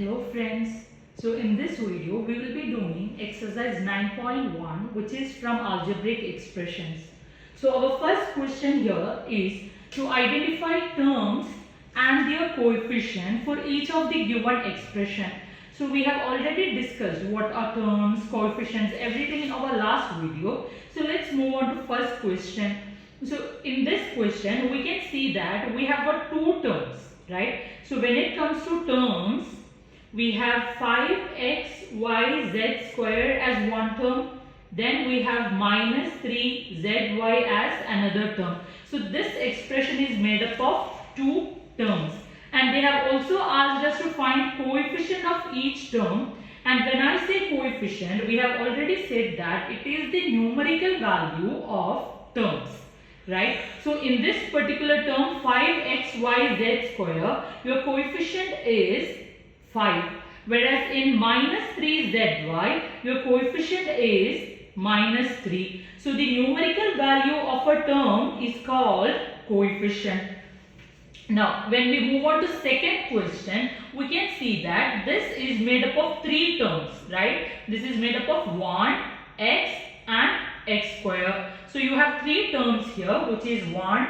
Hello friends. So in this video we will be doing exercise 9.1 which is from algebraic expressions. So our first question here is to identify terms and their coefficient for each of the given expression. So we have already discussed what are terms, coefficients, everything in our last video. So let's move on to first question. So in this question we can see that we have got two terms, right? So when it comes to terms, we have 5xyz square as one term, then we have minus 3zy as another term. So this expression is made up of two terms, and they have also asked us to find coefficient of each term. And when I say coefficient, we have already said that it is the numerical value of terms, right? So in this particular term 5xyz square, your coefficient is 5, whereas in minus 3zy your coefficient is minus 3. So the numerical value of a term is called coefficient. Now when we move on to second question, we can see that this is made up of three terms, right? This is made up of 1, x and x square. So you have three terms here, which is 1,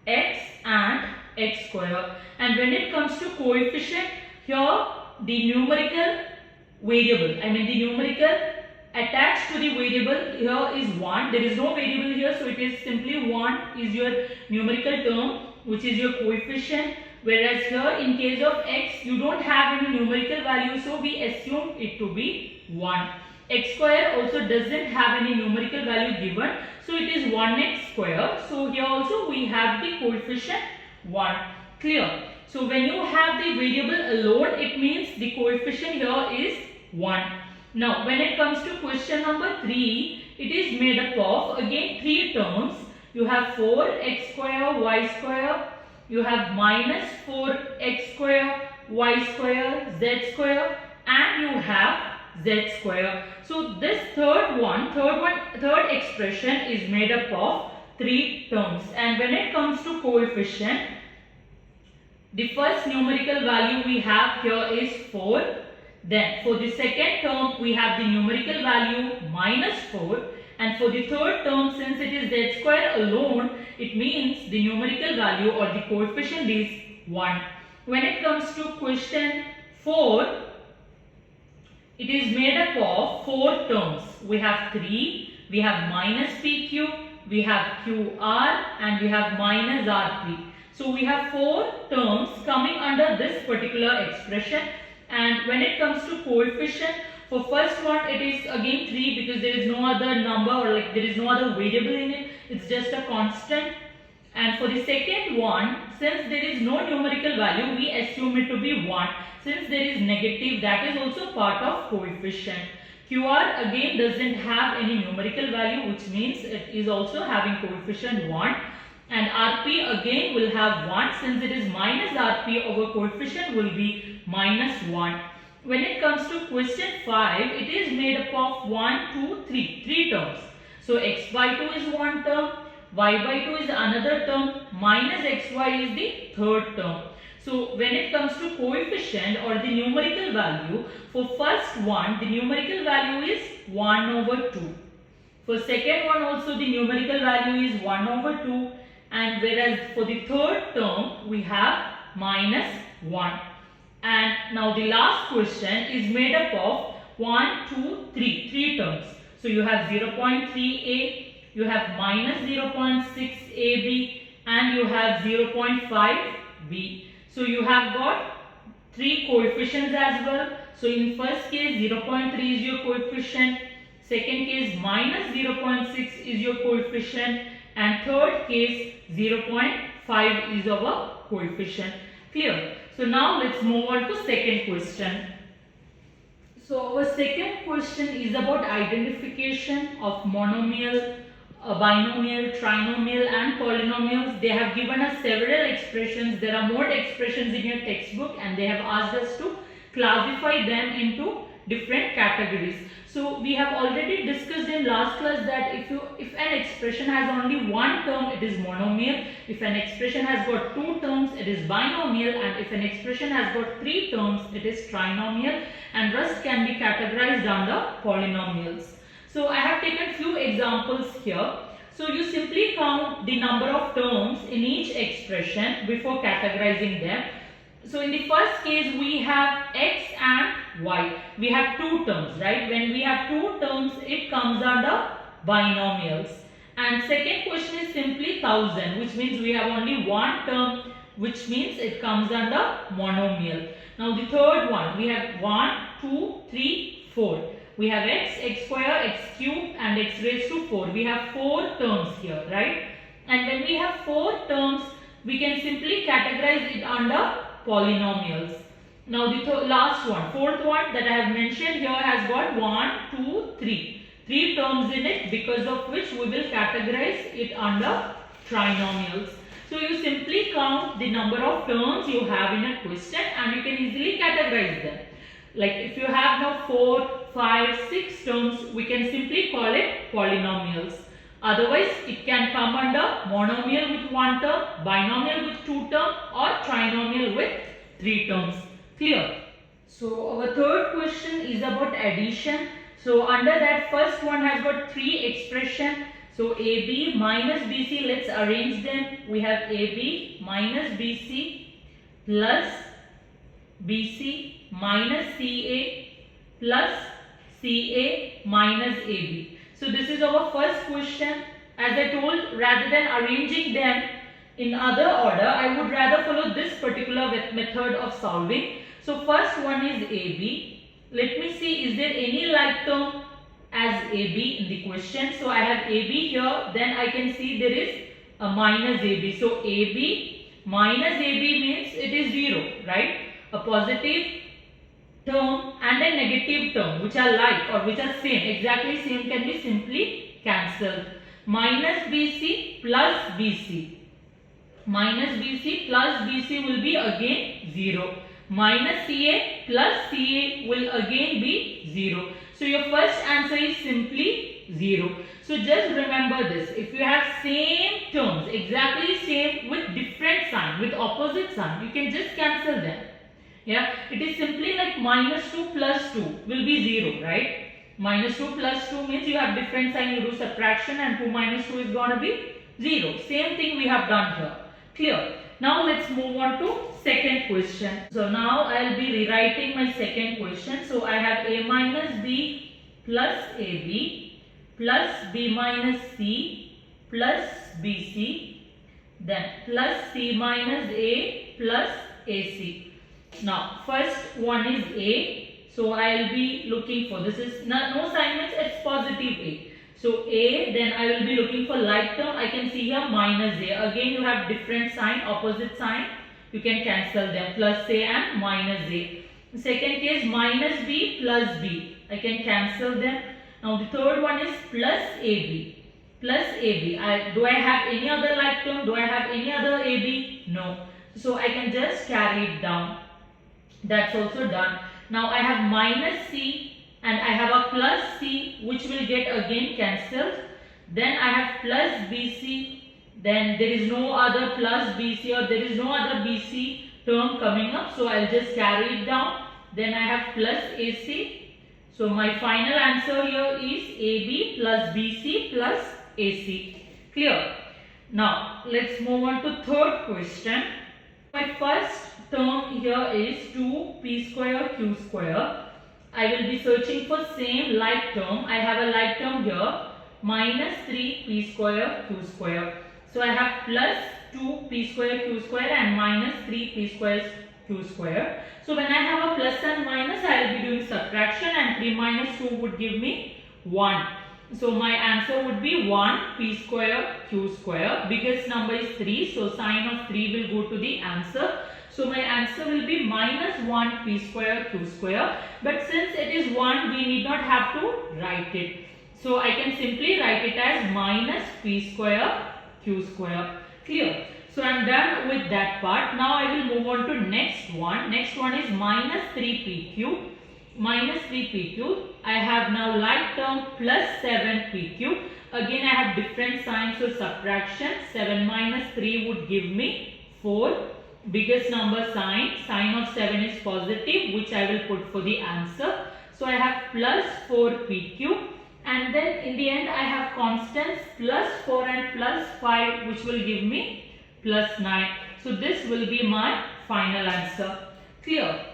x and x square. And when it comes to coefficient, here the numerical variable, the numerical attached to the variable here is 1. There is no variable here, so it is simply 1 is your numerical term, which is your coefficient. Whereas here in case of x, you don't have any numerical value, so we assume it to be 1. X square also doesn't have any numerical value given, so it is 1x square. So here also we have the coefficient 1. Clear? So when you have the variable alone, it means the coefficient here is 1. Now when it comes to question number 3, it is made up of again three terms. You have 4x square y square, you have minus 4x square y square z square, and you have z square. So this third expression is made up of three terms. And when it comes to coefficient, the first numerical value we have here is 4. Then for the second term we have the numerical value minus 4. And for the third term, since it is z square alone, it means the numerical value or the coefficient is 1. When it comes to question 4, it is made up of 4 terms. We have 3, we have minus pq, we have qr, and we have minus rp. So we have 4 terms coming under this particular expression. And when it comes to coefficient, for first one it is again 3 because there is no other number or there is no other variable in it. It's just a constant. And for the second one, since there is no numerical value, we assume it to be 1. Since there is negative, that is also part of coefficient. QR again doesn't have any numerical value, which means it is also having coefficient 1. And RP again will have 1. Since it is minus RP, our coefficient will be minus 1. When it comes to question 5, it is made up of 1, 2, 3. 3 terms. So x by 2 is one term, y by 2 is another term, minus xy is the third term. So when it comes to coefficient or the numerical value, for first one the numerical value is 1 over 2. For second one also the numerical value is 1 over 2. And whereas for the third term we have minus 1. And now the last question is made up of 1, 2, 3. 3 terms. So you have 0.3a, you have minus 0.6ab, and you have 0.5b. So you have got 3 coefficients as well. So in first case 0.3 is your coefficient, second case minus 0.6 is your coefficient, and third case 0.5 is our coefficient. Clear? So now let's move on to second question. So our second question is about identification of monomial, binomial, trinomial and polynomials. They have given us several expressions. There are more expressions in your textbook, and they have asked us to classify them into different categories. So we have already discussed in last class that if an expression has only one term, it is monomial. If an expression has got two terms, it is binomial, and if an expression has got three terms, it is trinomial, and rest can be categorized under polynomials. So I have taken few examples here. So you simply count the number of terms in each expression before categorizing them. So in the first case, we have x and y. We have two terms, right? When we have two terms, it comes under binomials. And second question is simply 1000, which means we have only one term, which means it comes under monomial. Now the third one, we have 1, 2, 3, 4. We have x square, x cube, and x raised to 4. We have 4 terms here, right? And when we have 4 terms, we can simply categorize it under polynomials. Now the last one, fourth one that I have mentioned here has got 1, 2, 3. 3 terms in it, because of which we will categorize it under trinomials. So you simply count the number of terms you have in a question and you can easily categorize them. Like if you have now 4, 5, 6 terms, we can simply call it polynomials. Otherwise, it can come under monomial with one term, binomial with two terms, or trinomial with 3 terms. Clear? So our third question is about addition. So under that, first one has got 3 expressions. So AB minus BC, let's arrange them. We have AB minus BC plus BC minus CA plus CA minus AB. So this is our first question. As I told, rather than arranging them in other order, I would rather follow this particular method of solving. So first one is AB. Let me see, is there any like term as AB in the question? So I have AB here, then I can see there is a minus AB. So AB minus AB means it is 0, right? A positive term and a negative term which are like or which are same, exactly same, can be simply cancelled. Minus BC plus BC. Minus BC plus BC will be again 0. Minus CA plus CA will again be 0. So your first answer is simply 0. So just remember this. If you have same terms, exactly same with different sign, with opposite sign, you can just cancel them. Yeah, it is simply like minus 2 plus 2 will be 0, right? Minus 2 plus 2 means you have different sign, you do subtraction, and 2 minus 2 is going to be 0. Same thing we have done here. Clear? Now let's move on to second question. So now I will be rewriting my second question. So I have A minus B plus AB plus B minus C plus BC, then plus C minus A plus AC. Now first one is A, so I will be looking for, this is no sign means it's positive A. So A, then I will be looking for like term. I can see here minus A. Again you have different sign, opposite sign. You can cancel them, plus A and minus A. Second case minus B plus B. I can cancel them. Now the third one is plus AB. Plus AB. Do I have any other like term? Do I have any other AB? No. So I can just carry it down. That's also done. Now I have minus C and I have a plus C which will get again cancelled. Then I have plus BC. Then there is no other plus BC or there is no other BC term coming up. So I'll just carry it down. Then I have plus AC. So my final answer here is AB plus BC plus AC. Clear? Now let's move on to third question. My first term here is 2p square q square. I will be searching for same like term. I have a like term here, minus 3p square q square. So I have plus 2p square q square and minus 3p square q square. So when I have a plus and minus, I will be doing subtraction, and 3 minus 2 would give me 1. So my answer would be 1p square q square. Biggest number is 3, so sign of 3 will go to the answer. So my answer will be minus 1p square q square. But since it is 1, we need not have to write it. So I can simply write it as minus p square q square. Clear? So I am done with that part. Now I will move on to next one. Next one is minus 3p cube. minus 3pq. I have now like term plus 7pq. Again I have different signs for subtraction. 7 minus 3 would give me 4. Biggest number sign. Sign of 7 is positive, which I will put for the answer. So I have plus 4pq. And then in the end I have constants plus 4 and plus 5, which will give me plus 9. So this will be my final answer. Clear?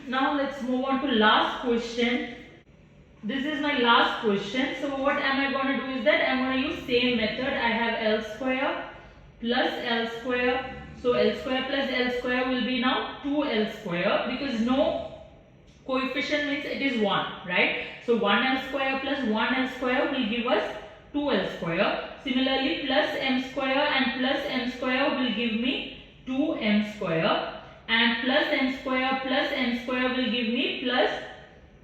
Now let's move on to last question. This is my last question. So what am I going to do is that I am going to use same method. I have L square plus L square. So L square plus L square will be now 2L square, because no coefficient means it is 1, right? So 1L square plus 1L square will give us 2L square. Similarly, plus M square and plus M square will give me 2M square. And plus M square will give me plus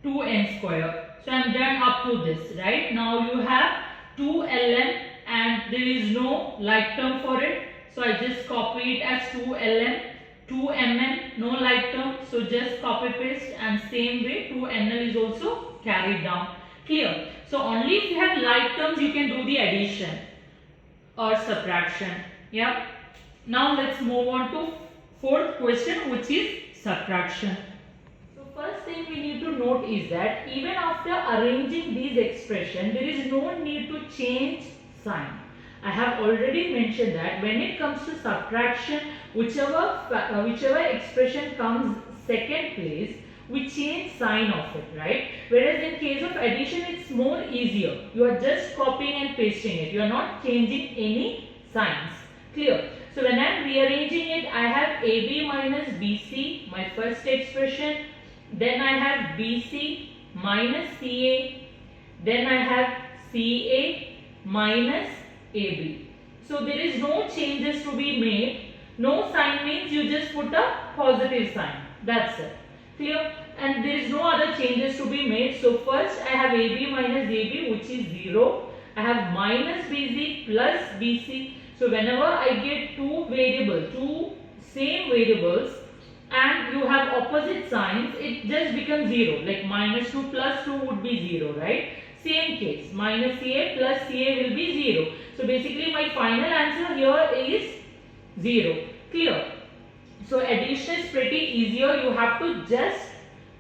2n square. So I am done up to this, right? Now you have 2ln and there is no like term for it. So I just copy it as 2ln, 2mn, no like term. So just copy paste, and same way 2nl is also carried down. Clear? So only if you have like terms you can do the addition or subtraction. Yeah. Now let's move on to fourth question, which is subtraction. So first thing we need to note is that even after arranging these expressions, there is no need to change sign. I have already mentioned that when it comes to subtraction, whichever expression comes second place, we change sign of it, right? Whereas in case of addition, it's more easier. You are just copying and pasting it. You are not changing any signs. Clear? So when I am rearranging it, I have AB minus BC, my first expression. Then I have BC minus CA. Then I have CA minus AB. So there is no changes to be made. No sign means you just put a positive sign. That's it. Clear? And there is no other changes to be made. So first I have AB minus AB, which is 0. I have minus BC plus BC. So whenever I get two same variables, and you have opposite signs, it just becomes 0. Like minus 2 plus 2 would be 0, right? Same case, minus CA plus CA will be 0. So basically my final answer here is 0. Clear? So addition is pretty easier. You have to just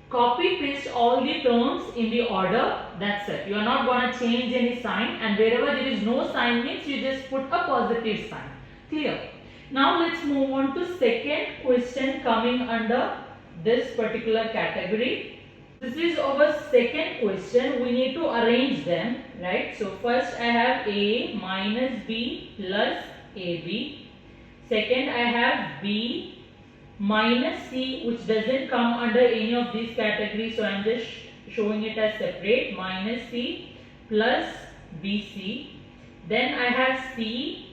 copy paste all the terms in the order. That's it. You are not going to change any sign, and wherever there is no sign means you just put a positive sign. Clear? Now let's move on to second question coming under this particular category. This is our second question. We need to arrange them, right? So first I have A minus B plus AB. Second I have B minus C, which doesn't come under any of these categories, so I am just showing it as separate. Minus C plus BC. Then I have C.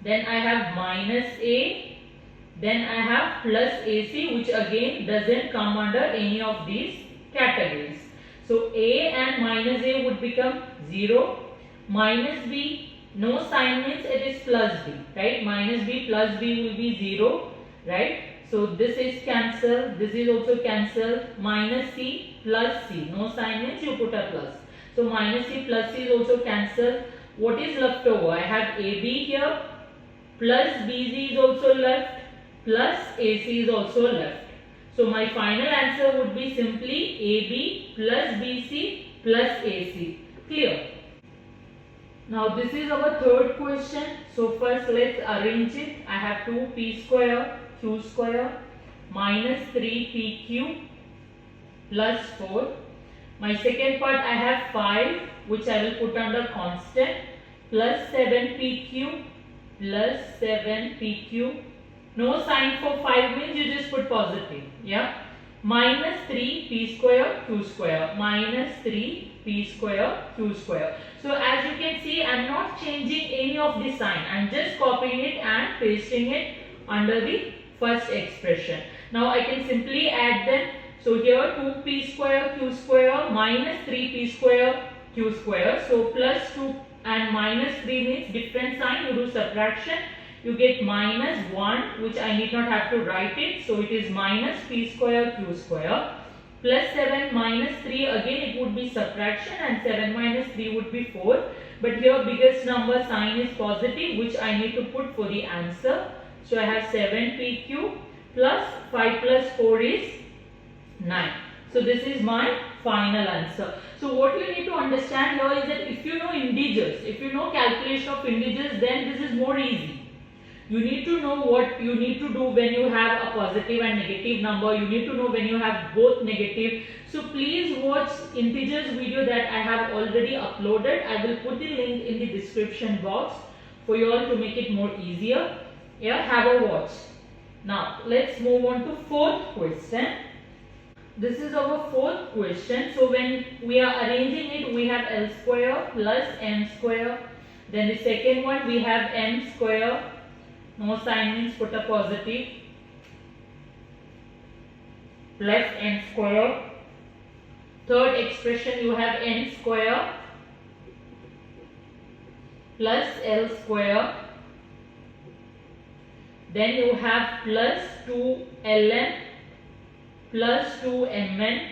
Then I have minus A. Then I have plus AC, which again doesn't come under any of these categories. So A and minus A would become 0. Minus B, no sign means it is plus B, right? Minus B plus B will be 0. Right? So this is cancelled, this is also cancelled. Minus C plus C, no sign means you put a plus. So minus C plus C is also cancelled. What is left over? I have AB here, plus BC is also left, plus AC is also left. So my final answer would be simply AB plus BC plus AC. Clear? Now this is our third question. So first let's arrange it. I have 2p square q square minus 3pq plus 4. My second part I have 5, which I will put under constant, plus 7pq plus 7pq. No sign for 5 means you just put positive. Yeah. Minus 3p square q square. Minus 3p square q square. So as you can see, I am not changing any of the sign. I am just copying it and pasting it under the first expression. Now I can simply add them. So here 2p square q square minus 3p square q square. So plus 2 and minus 3 means different sign, you do subtraction, you get minus 1, which I need not have to write it. So it is minus p square q square, plus 7 minus 3, again it would be subtraction, and 7 minus 3 would be 4. But here biggest number sign is positive, which I need to put for the answer. So I have 7pq plus 5 plus 4 is 9. So this is my final answer. So what you need to understand here is that if you know integers, if you know calculation of integers, then this is more easy. You need to know what you need to do when you have a positive and negative number. You need to know when you have both negative. So please watch integers video that I have already uploaded. I will put the link in the description box for you all to make it more easier. Yeah, have a watch. Now let's move on to fourth question. This is our fourth question. So when we are arranging it, we have L square plus M square. Then the second one we have M square. No sign means put a positive, plus n square. Third expression you have n square plus L square. Then you have plus 2ln plus 2mn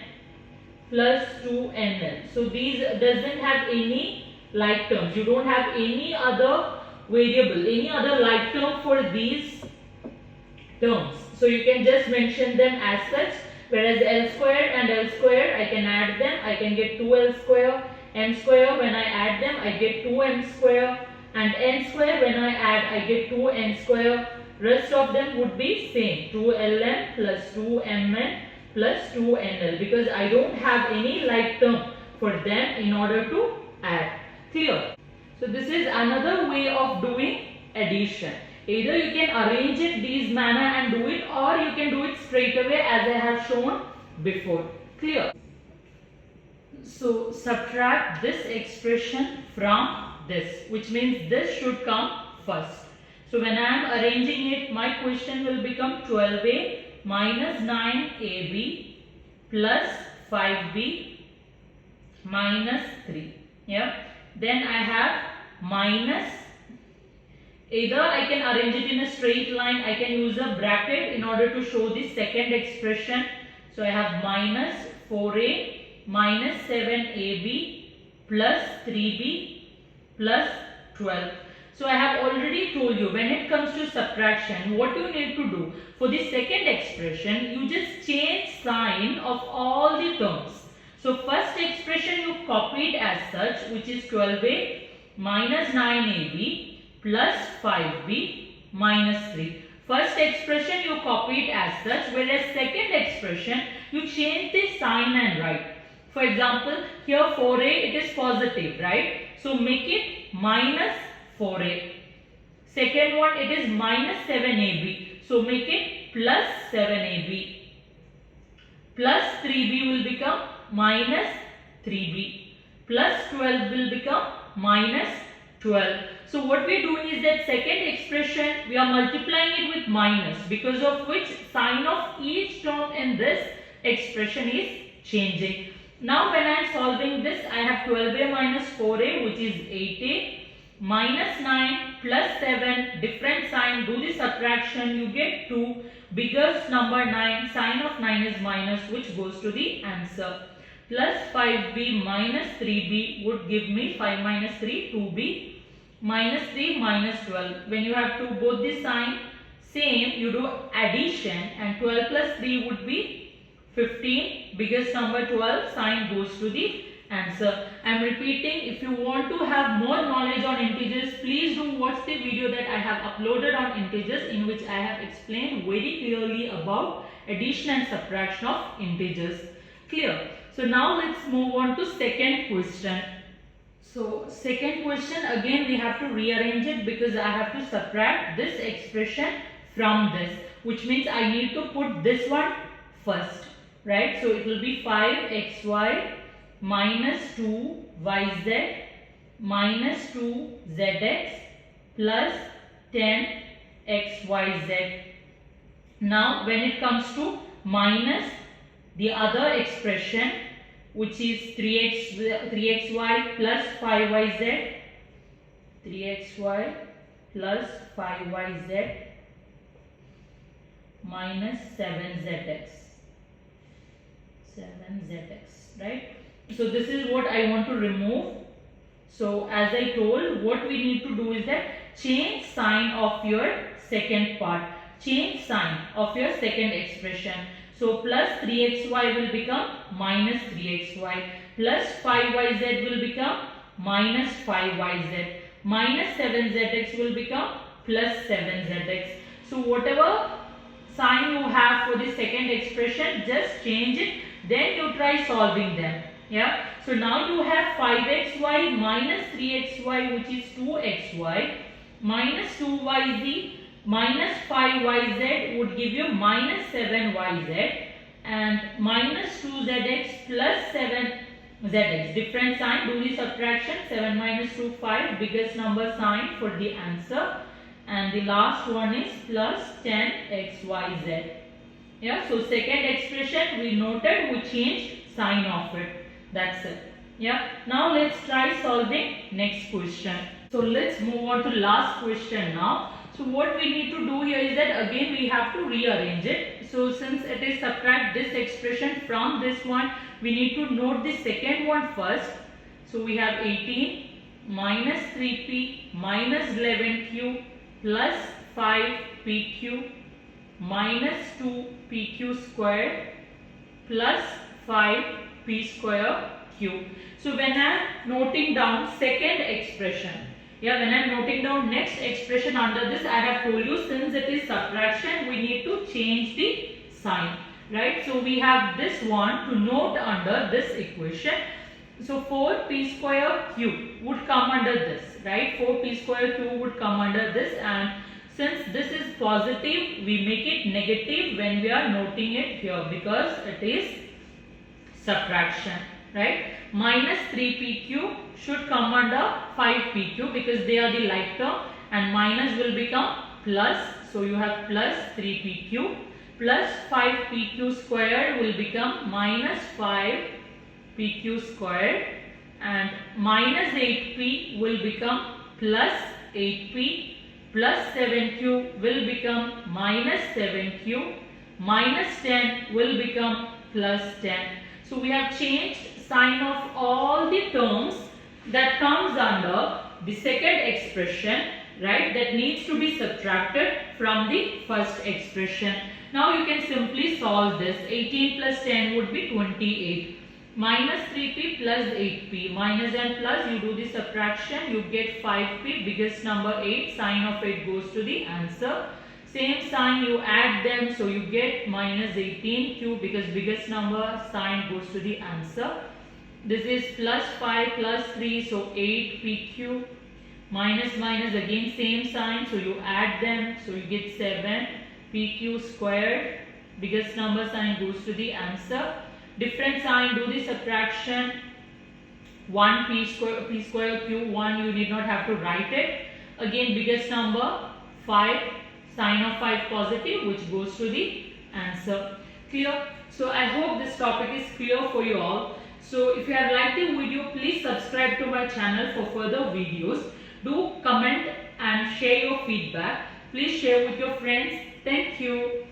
plus 2nl. So these doesn't have any like terms. You don't have any other variable, any other like term for these terms. So you can just mention them as such. Whereas L square and L square, I can add them. I can get 2L square. M square, when I add them, I get 2M square. And N square, when I add, I get 2N square. Rest of them would be same. 2ln plus 2mn plus 2nl. Because I don't have any like term for them in order to add. Clear? So this is another way of doing addition. Either you can arrange it this manner and do it, or you can do it straight away as I have shown before. Clear? So subtract this expression from this, which means this should come first. So when I am arranging it, my question will become 12a minus 9ab plus 5b minus 3. Yeah. Then I have minus, either I can arrange it in a straight line, I can use a bracket in order to show the second expression. So I have minus 4a minus 7ab plus 3b plus 12. So I have already told you, when it comes to subtraction, what you need to do for the second expression, you just change sign of all the terms. So first expression you copied as such, which is 12a minus 9ab plus 5b minus 3. First expression you copied as such, whereas second expression you change the sign and write. For example, here 4a, it is positive, right? So make it minus 4a. Second one, it is minus 7ab. So make it plus 7ab. Plus 3b will become minus 3b. Plus 12 will become minus 12. So what we are doing is that second expression, we are multiplying it with minus, because of which sign of each term in this expression is changing. Now when I am solving this, I have 12a minus 4a, which is 8a, minus 9 plus 7, different sign, do the subtraction, you get 2, biggest number 9, sign of 9 is minus, which goes to the answer. Plus 5b minus 3b would give me 5 minus 3, 2b, minus 3 minus 12. When you have 2, both the sign same, you do addition, and 12 plus 3 would be 15, biggest number 12, sign goes to the answer. I am repeating, if you want to have more knowledge on integers, please do watch the video that I have uploaded on integers, in which I have explained very clearly about addition and subtraction of integers. Clear? So now let's move on to second question. So second question, again we have to rearrange it, because I have to subtract this expression from this, which means I need to put this one first, right? So it will be 5xy minus 2yz minus 2zx plus 10xyz. Now when it comes to minus the other expression, which is 3xy plus 5yz, 3xy plus 5yz minus 7zx, 7zx, right? So this is what I want to remove. So as I told, what we need to do is that change sign of your second part, change sign of your second expression. So plus 3xy will become minus 3xy, plus 5yz will become minus 5yz, minus 7zx will become plus 7zx. So whatever sign you have for the second expression, just change it, then you try solving them. Yeah. So now you have 5xy minus 3xy, which is 2xy, minus 2yz minus 5yz would give you minus 7yz, and minus 2zx plus 7zx. Different sign, do the subtraction. 7 minus 2, 5, biggest number sign for the answer. And the last one is plus 10xyz. Yeah, so second expression we noted, we changed sign of it. That's it. Yeah. Now let's try solving next question. So let's move on to last question now. So what we need to do here is that again we have to rearrange it. So since it is subtract this expression from this one, we need to note the second one first. So we have 18 minus 3p minus 11q plus 5pq minus 2pq squared plus 5p square q. So when I am noting down second expression, yeah, when I am noting down next expression under this, I have told you since it is subtraction, we need to change the sign, right? So we have this one to note under this equation. So 4p square q would come under this, right? 4p square q would come under this, and since this is positive, we make it negative when we are noting it here because it is subtraction, right? Minus 3pq should come under 5pq because they are the like term, and minus will become plus. So you have plus 3pq plus 5pq squared will become minus 5pq squared, and minus 8p will become plus 8p, plus 7q will become minus 7q, minus 10 will become plus 10. So we have changed sign of all the terms that comes under the second expression, right, that needs to be subtracted from the first expression. Now you can simply solve this. 18 plus 10 would be 28. Minus 3p plus 8p, minus and plus, you do the subtraction, you get 5p, biggest number 8, sign of 8 goes to the answer. Same sign, you add them, so you get minus 18q because biggest number sign goes to the answer. This is plus 5 plus 3, so 8pq, minus minus again same sign, so you add them, so you get 7pq squared, biggest number sign goes to the answer. Different sign, do the subtraction. 1 p square q, 1 you need not have to write it. Again biggest number 5, sign of 5 positive, which goes to the answer. Clear? So I hope this topic is clear for you all. So if you have liked the video, please subscribe to my channel for further videos. Do comment and share your feedback. Please share with your friends. Thank you.